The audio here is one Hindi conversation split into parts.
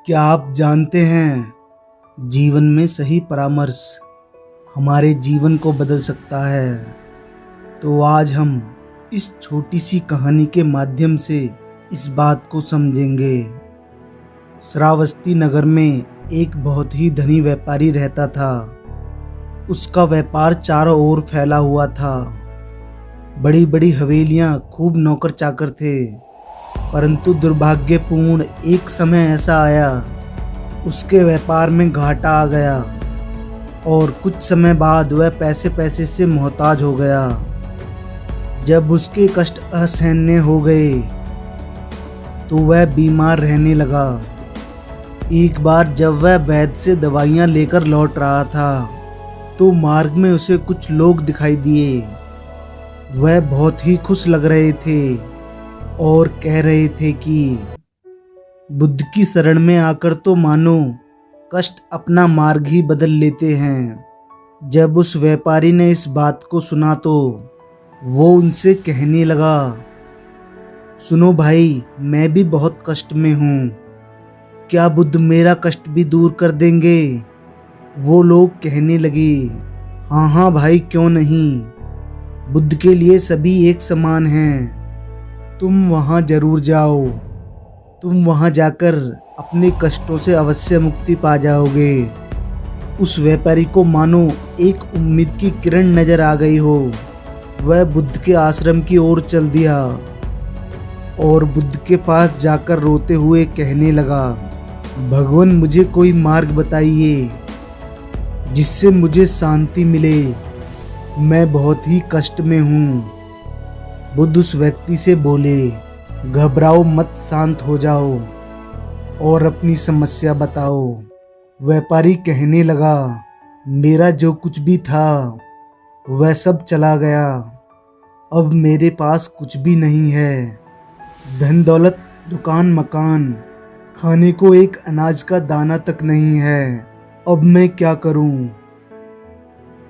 क्या आप जानते हैं, जीवन में सही परामर्श हमारे जीवन को बदल सकता है। तो आज हम इस छोटी सी कहानी के माध्यम से इस बात को समझेंगे। श्रावस्ती नगर में एक बहुत ही धनी व्यापारी रहता था। उसका व्यापार चारों ओर फैला हुआ था। बड़ी बड़ी हवेलियां, खूब नौकर चाकर थे। परंतु दुर्भाग्यपूर्ण एक समय ऐसा आया, उसके व्यापार में घाटा आ गया और कुछ समय बाद वह पैसे से मोहताज हो गया। जब उसके कष्ट असहनीय हो गए तो वह बीमार रहने लगा। एक बार जब वह वैद्य से दवाइयाँ लेकर लौट रहा था तो मार्ग में उसे कुछ लोग दिखाई दिए। वह बहुत ही खुश लग रहे थे और कह रहे थे कि बुद्ध की शरण में आकर तो मानो कष्ट अपना मार्ग ही बदल लेते हैं। जब उस व्यापारी ने इस बात को सुना तो वो उनसे कहने लगा, सुनो भाई, मैं भी बहुत कष्ट में हूँ, क्या बुद्ध मेरा कष्ट भी दूर कर देंगे? वो लोग कहने लगे, हाँ हाँ भाई, क्यों नहीं, बुद्ध के लिए सभी एक समान हैं। तुम वहाँ जरूर जाओ, तुम वहाँ जाकर अपने कष्टों से अवश्य मुक्ति पा जाओगे। उस व्यापारी को मानो एक उम्मीद की किरण नजर आ गई हो। वह बुद्ध के आश्रम की ओर चल दिया और बुद्ध के पास जाकर रोते हुए कहने लगा, भगवान, मुझे कोई मार्ग बताइए जिससे मुझे शांति मिले। मैं बहुत ही कष्ट में हूँ। बुद्ध उस व्यक्ति से बोले, घबराओ मत, शांत हो जाओ और अपनी समस्या बताओ। व्यापारी कहने लगा, मेरा जो कुछ भी था वह सब चला गया। अब मेरे पास कुछ भी नहीं है। धन दौलत, दुकान मकान, खाने को एक अनाज का दाना तक नहीं है। अब मैं क्या करूं?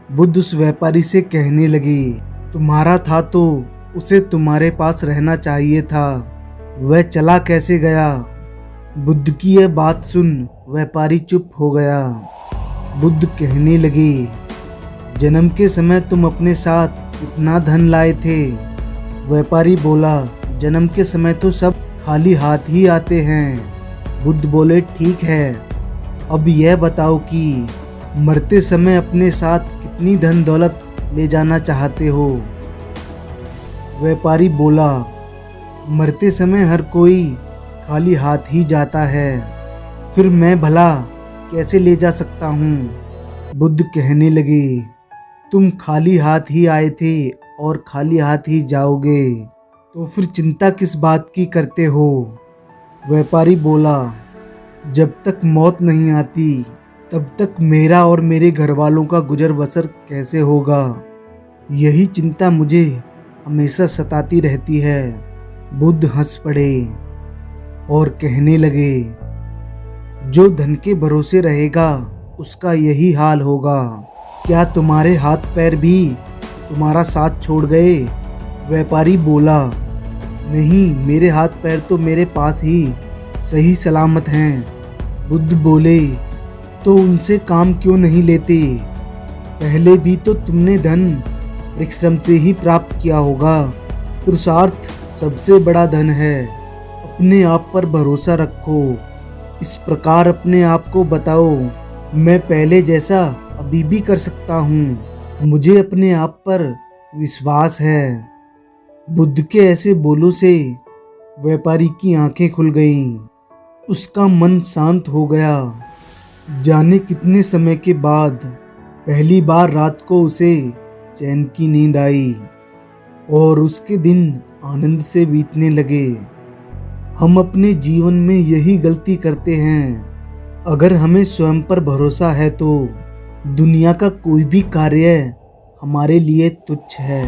बुद्ध उस व्यापारी से कहने लगे, तुम्हारा था तो उसे तुम्हारे पास रहना चाहिए था, वह चला कैसे गया? बुद्ध की यह बात सुन व्यापारी चुप हो गया। बुद्ध कहने लगे, जन्म के समय तुम अपने साथ कितना धन लाए थे? व्यापारी बोला, जन्म के समय तो सब खाली हाथ ही आते हैं। बुद्ध बोले, ठीक है, अब यह बताओ कि मरते समय अपने साथ कितनी धन दौलत ले जाना चाहते हो? व्यापारी बोला, मरते समय हर कोई खाली हाथ ही जाता है, फिर मैं भला कैसे ले जा सकता हूँ? बुद्ध कहने लगे, तुम खाली हाथ ही आए थे और खाली हाथ ही जाओगे, तो फिर चिंता किस बात की करते हो? व्यापारी बोला, जब तक मौत नहीं आती तब तक मेरा और मेरे घर वालों का गुजर बसर कैसे होगा? यही चिंता मुझे हमेशा सताती रहती है। बुद्ध हंस पड़े और कहने लगे, जो धन के भरोसे रहेगा उसका यही हाल होगा। क्या तुम्हारे हाथ पैर भी तुम्हारा साथ छोड़ गए? व्यापारी बोला, नहीं, मेरे हाथ पैर तो मेरे पास ही सही सलामत हैं। बुद्ध बोले, तो उनसे काम क्यों नहीं लेते? पहले भी तो तुमने धन परिश्रम से ही प्राप्त किया होगा। पुरुषार्थ सबसे बड़ा धन है। अपने आप पर भरोसा रखो। इस प्रकार अपने आप को बताओ, मैं पहले जैसा अभी भी कर सकता हूँ। मुझे अपने आप पर विश्वास है। बुद्ध के ऐसे बोलों से व्यापारी की आंखें खुल गईं। उसका मन शांत हो गया। जाने कितने समय के बाद पहली बार रात को उसे चैन की नींद आई और उसके दिन आनंद से बीतने लगे। हम अपने जीवन में यही गलती करते हैं। अगर हमें स्वयं पर भरोसा है तो दुनिया का कोई भी कार्य हमारे लिए तुच्छ है।